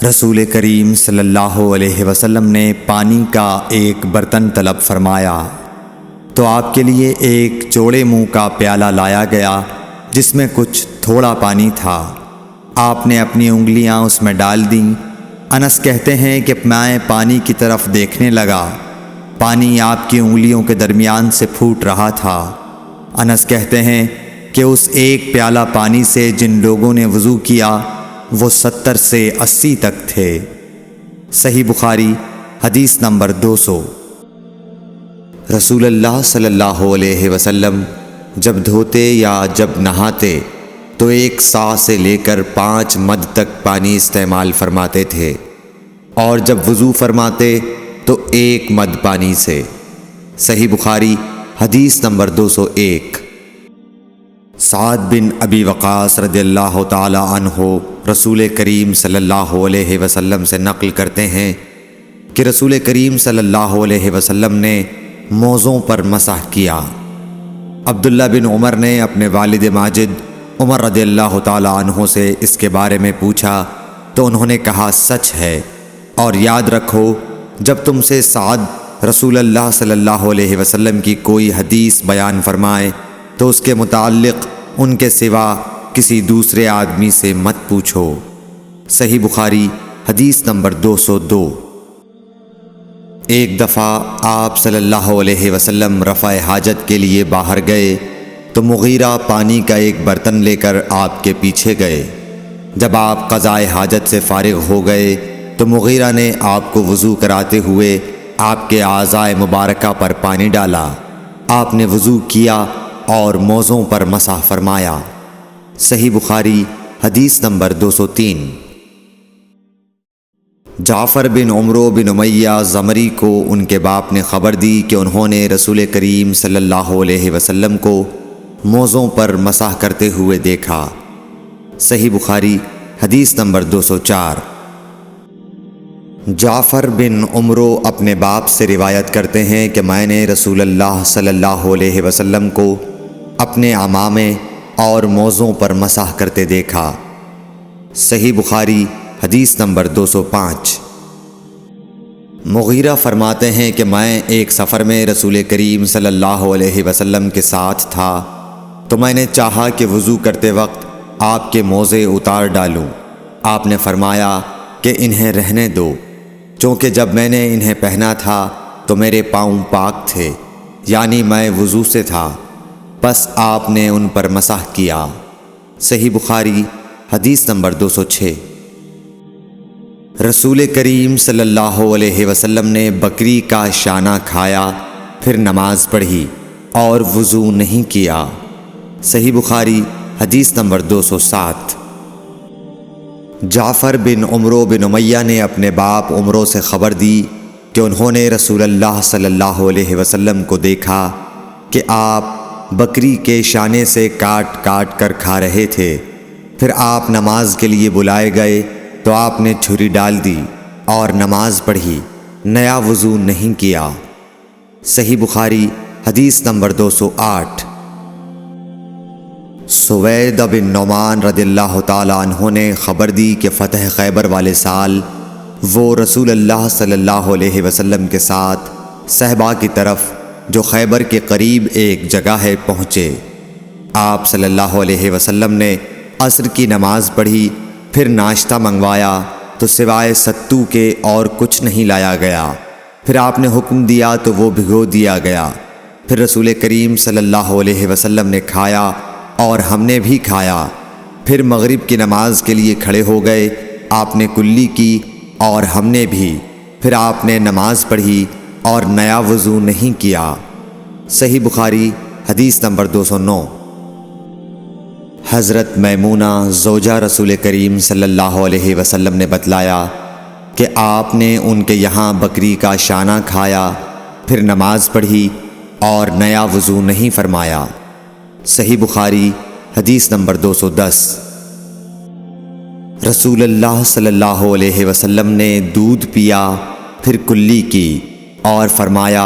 رسول کریم صلی اللہ علیہ وسلم نے پانی کا ایک برتن طلب فرمایا تو آپ کے لیے ایک چوڑے منہ کا پیالہ لایا گیا جس میں کچھ تھوڑا پانی تھا۔ آپ نے اپنی انگلیاں اس میں ڈال دیں۔ انس کہتے ہیں کہ میں پانی کی طرف دیکھنے لگا، پانی آپ کی انگلیوں کے درمیان سے پھوٹ رہا تھا۔ انس کہتے ہیں کہ اس ایک پیالہ پانی سے جن لوگوں نے وضو کیا وہ 70 سے 80 تک تھے۔ صحیح بخاری حدیث نمبر 200۔ رسول اللہ صلی اللہ علیہ وسلم جب دھوتے یا جب نہاتے تو 1 سا سے لے کر 5 مد تک پانی استعمال فرماتے تھے، اور جب وضو فرماتے تو 1 مد پانی سے۔ صحیح بخاری حدیث نمبر 201۔ سعد بن ابی وقاص رضی اللہ تعالی عنہ رسول کریم صلی اللہ علیہ وسلم سے نقل کرتے ہیں کہ رسول کریم صلی اللہ علیہ وسلم نے موزوں پر مسح کیا۔ عبداللہ بن عمر نے اپنے والد ماجد عمر رضی اللہ تعالی عنہ سے اس کے بارے میں پوچھا تو انہوں نے کہا سچ ہے، اور یاد رکھو جب تم سے سعد رسول اللہ صلی اللہ علیہ وسلم کی کوئی حدیث بیان فرمائے تو اس کے متعلق ان کے سوا کسی دوسرے آدمی سے مت پوچھو۔ صحیح بخاری حدیث نمبر 202۔ ایک دفعہ آپ صلی اللہ علیہ وسلم رفع حاجت کے لیے باہر گئے تو مغیرہ پانی کا ایک برتن لے کر آپ کے پیچھے گئے۔ جب آپ قضائے حاجت سے فارغ ہو گئے تو مغیرہ نے آپ کو وضو کراتے ہوئے آپ کے اعضائے مبارکہ پر پانی ڈالا۔ آپ نے وضو کیا اور موزوں پر مسح فرمایا۔ صحیح بخاری حدیث نمبر 203۔ جعفر بن عمرو بن امیہ زمری کو ان کے باپ نے خبر دی کہ انہوں نے رسول کریم صلی اللہ علیہ وسلم کو موزوں پر مسح کرتے ہوئے دیکھا۔ صحیح بخاری حدیث نمبر 204۔ جعفر بن عمرو اپنے باپ سے روایت کرتے ہیں کہ میں نے رسول اللہ صلی اللہ علیہ وسلم کو اپنے عمامے اور موزوں پر مسح کرتے دیکھا۔ صحیح بخاری حدیث نمبر 205۔ مغیرہ فرماتے ہیں کہ میں ایک سفر میں رسول کریم صلی اللہ علیہ وسلم کے ساتھ تھا تو میں نے چاہا کہ وضو کرتے وقت آپ کے موزے اتار ڈالوں۔ آپ نے فرمایا کہ انہیں رہنے دو، چونکہ جب میں نے انہیں پہنا تھا تو میرے پاؤں پاک تھے، یعنی میں وضو سے تھا، پس آپ نے ان پر مسح کیا۔ صحیح بخاری حدیث نمبر 206۔ رسول کریم صلی اللہ علیہ وسلم نے بکری کا شانہ کھایا، پھر نماز پڑھی اور وضو نہیں کیا۔ صحیح بخاری حدیث نمبر 207۔ جعفر بن عمرو بن امیہ نے اپنے باپ عمرو سے خبر دی کہ انہوں نے رسول اللہ صلی اللہ علیہ وسلم کو دیکھا کہ آپ بکری کے شانے سے کاٹ کاٹ کر کھا رہے تھے۔ پھر آپ نماز کے لیے بلائے گئے تو آپ نے چھری ڈال دی اور نماز پڑھی، نیا وضو نہیں کیا۔ صحیح بخاری حدیث نمبر 208۔ سوید بن نعمان رضی اللہ تعالی عنہ نے خبر دی کہ فتح خیبر والے سال وہ رسول اللہ صلی اللہ علیہ وسلم کے ساتھ صحبہ کی طرف جو خیبر کے قریب ایک جگہ ہے پہنچے۔ آپ صلی اللہ علیہ وسلم نے عصر کی نماز پڑھی، پھر ناشتہ منگوایا تو سوائے ستو کے اور کچھ نہیں لایا گیا۔ پھر آپ نے حکم دیا تو وہ بھگو دیا گیا۔ پھر رسول کریم صلی اللہ علیہ وسلم نے کھایا اور ہم نے بھی کھایا۔ پھر مغرب کی نماز کے لیے کھڑے ہو گئے، آپ نے کلی کی اور ہم نے بھی۔ پھر آپ نے نماز پڑھی اور نیا وضو نہیں کیا۔ صحیح بخاری حدیث نمبر 209۔ حضرت میمونہ زوجہ رسول کریم صلی اللہ علیہ وسلم نے بتلایا کہ آپ نے ان کے یہاں بکری کا شانہ کھایا، پھر نماز پڑھی اور نیا وضو نہیں فرمایا۔ صحیح بخاری حدیث نمبر 210۔ رسول اللہ صلی اللہ علیہ وسلم نے دودھ پیا، پھر کلی کی اور فرمایا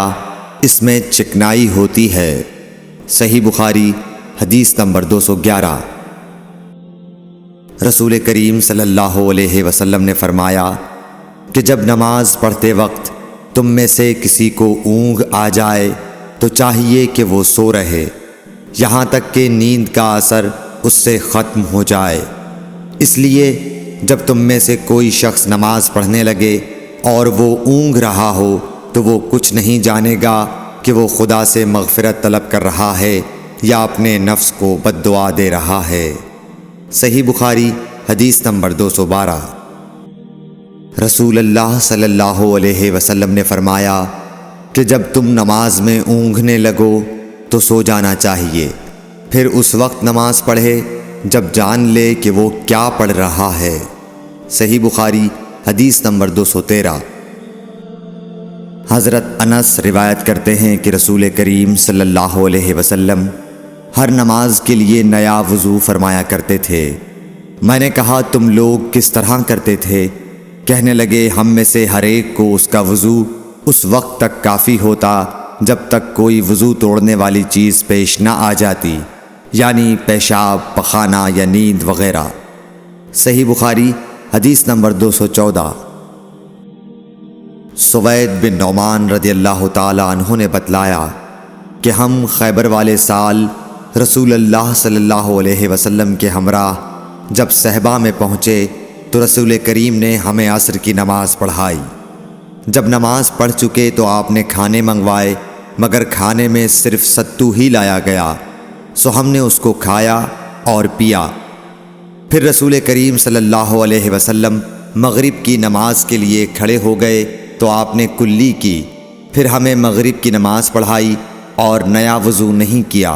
اس میں چکنائی ہوتی ہے۔ صحیح بخاری حدیث نمبر 211۔ رسول کریم صلی اللہ علیہ وسلم نے فرمایا کہ جب نماز پڑھتے وقت تم میں سے کسی کو اونگ آ جائے تو چاہیے کہ وہ سو رہے یہاں تک کہ نیند کا اثر اس سے ختم ہو جائے۔ اس لیے جب تم میں سے کوئی شخص نماز پڑھنے لگے اور وہ اونگ رہا ہو تو وہ کچھ نہیں جانے گا کہ وہ خدا سے مغفرت طلب کر رہا ہے یا اپنے نفس کو بد دعا دے رہا ہے۔ صحیح بخاری حدیث نمبر 212۔ رسول اللہ صلی اللہ علیہ وسلم نے فرمایا کہ جب تم نماز میں اونگنے لگو تو سو جانا چاہیے، پھر اس وقت نماز پڑھے جب جان لے کہ وہ کیا پڑھ رہا ہے۔ صحیح بخاری حدیث نمبر 213۔ حضرت انس روایت کرتے ہیں کہ رسول کریم صلی اللہ علیہ وسلم ہر نماز کے لیے نیا وضو فرمایا کرتے تھے۔ میں نے کہا تم لوگ کس طرح کرتے تھے؟ کہنے لگے ہم میں سے ہر ایک کو اس کا وضو اس وقت تک کافی ہوتا جب تک کوئی وضو توڑنے والی چیز پیش نہ آ جاتی، یعنی پیشاب، پخانہ یا نیند وغیرہ۔ صحیح بخاری حدیث نمبر 214۔ سوید بن نعمان رضی اللہ تعالی عنہ نے بتلایا کہ ہم خیبر والے سال رسول اللہ صلی اللہ علیہ وسلم کے ہمراہ جب صحبہ میں پہنچے تو رسول کریم نے ہمیں عصر کی نماز پڑھائی۔ جب نماز پڑھ چکے تو آپ نے کھانے منگوائے، مگر کھانے میں صرف ستو ہی لایا گیا، سو ہم نے اس کو کھایا اور پیا۔ پھر رسول کریم صلی اللہ علیہ وسلم مغرب کی نماز کے لیے کھڑے ہو گئے تو آپ نے کلی کی، پھر ہمیں مغرب کی نماز پڑھائی اور نیا وضو نہیں کیا۔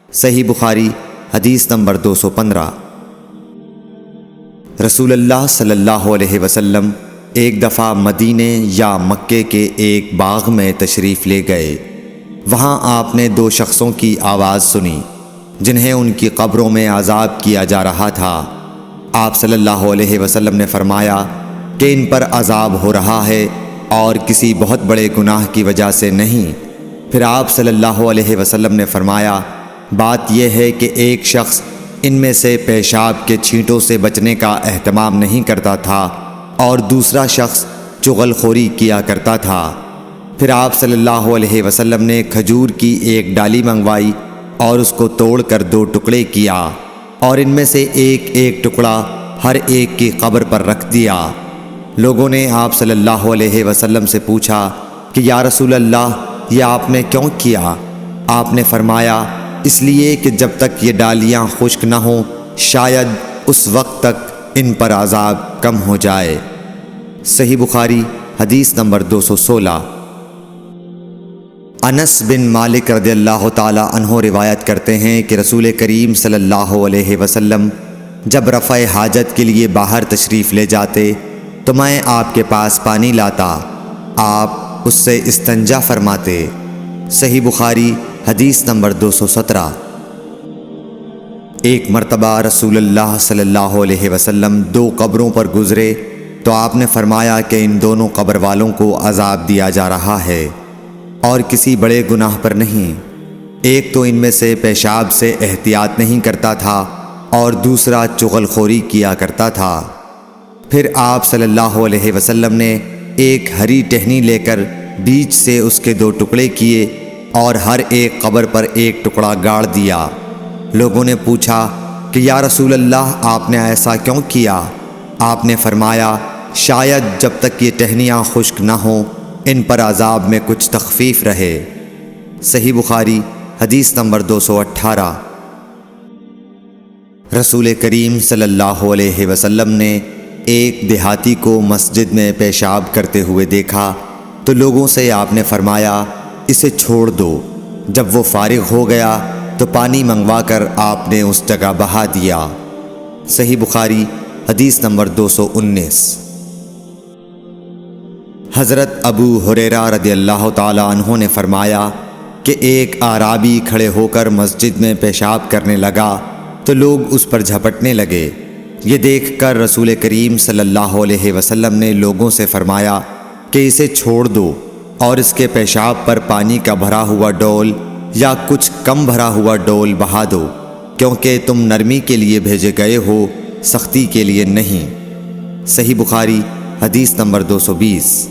صحیح بخاری حدیث نمبر 215۔ رسول اللہ صلی اللہ علیہ وسلم ایک دفعہ مدینے یا مکے کے ایک باغ میں تشریف لے گئے۔ وہاں آپ نے 2 شخصوں کی آواز سنی جنہیں ان کی قبروں میں عذاب کیا جا رہا تھا۔ آپ صلی اللہ علیہ وسلم نے فرمایا کہ ان پر عذاب ہو رہا ہے اور کسی بہت بڑے گناہ کی وجہ سے نہیں۔ پھر آپ صلی اللہ علیہ وسلم نے فرمایا بات یہ ہے کہ ایک شخص ان میں سے پیشاب کے چھینٹوں سے بچنے کا اہتمام نہیں کرتا تھا اور دوسرا شخص چغل خوری کیا کرتا تھا۔ پھر آپ صلی اللہ علیہ وسلم نے کھجور کی ایک ڈالی منگوائی اور اس کو توڑ کر 2 ٹکڑے کیا اور ان میں سے ایک ایک ٹکڑا ہر ایک کی قبر پر رکھ دیا۔ لوگوں نے آپ صلی اللہ علیہ وسلم سے پوچھا کہ یا رسول اللہ یہ آپ نے کیوں کیا؟ آپ نے فرمایا اس لیے کہ جب تک یہ ڈالیاں خشک نہ ہوں شاید اس وقت تک ان پر عذاب کم ہو جائے۔ صحیح بخاری حدیث نمبر 216۔ انس بن مالک رضی اللہ تعالی عنہ روایت کرتے ہیں کہ رسول کریم صلی اللہ علیہ وسلم جب رفع حاجت کے لیے باہر تشریف لے جاتے تو میں آپ کے پاس پانی لاتا، آپ اس سے استنجا فرماتے۔ صحیح بخاری حدیث نمبر 217۔ ایک مرتبہ رسول اللہ صلی اللہ علیہ وسلم 2 قبروں پر گزرے تو آپ نے فرمایا کہ ان دونوں قبر والوں کو عذاب دیا جا رہا ہے اور کسی بڑے گناہ پر نہیں۔ ایک تو ان میں سے پیشاب سے احتیاط نہیں کرتا تھا اور دوسرا چغل خوری کیا کرتا تھا۔ پھر آپ صلی اللہ علیہ وسلم نے ایک ہری ٹہنی لے کر بیچ سے اس کے 2 ٹکڑے کیے اور ہر ایک قبر پر ایک ٹکڑا گاڑ دیا۔ لوگوں نے پوچھا کہ یا رسول اللہ آپ نے ایسا کیوں کیا؟ آپ نے فرمایا شاید جب تک یہ ٹہنیاں خشک نہ ہوں ان پر عذاب میں کچھ تخفیف رہے۔ صحیح بخاری حدیث نمبر 218۔ رسول کریم صلی اللہ علیہ وسلم نے ایک دیہاتی کو مسجد میں پیشاب کرتے ہوئے دیکھا تو لوگوں سے آپ نے فرمایا اسے چھوڑ دو۔ جب وہ فارغ ہو گیا تو پانی منگوا کر آپ نے اس جگہ بہا دیا۔ صحیح بخاری حدیث نمبر 219۔ حضرت ابو ہریرہ رضی اللہ تعالی عنہ نے فرمایا کہ ایک اعرابی کھڑے ہو کر مسجد میں پیشاب کرنے لگا تو لوگ اس پر جھپٹنے لگے۔ یہ دیکھ کر رسول کریم صلی اللہ علیہ وسلم نے لوگوں سے فرمایا کہ اسے چھوڑ دو اور اس کے پیشاب پر پانی کا بھرا ہوا ڈول یا کچھ کم بھرا ہوا ڈول بہا دو، کیونکہ تم نرمی کے لیے بھیجے گئے ہو، سختی کے لیے نہیں۔ صحیح بخاری حدیث نمبر 220۔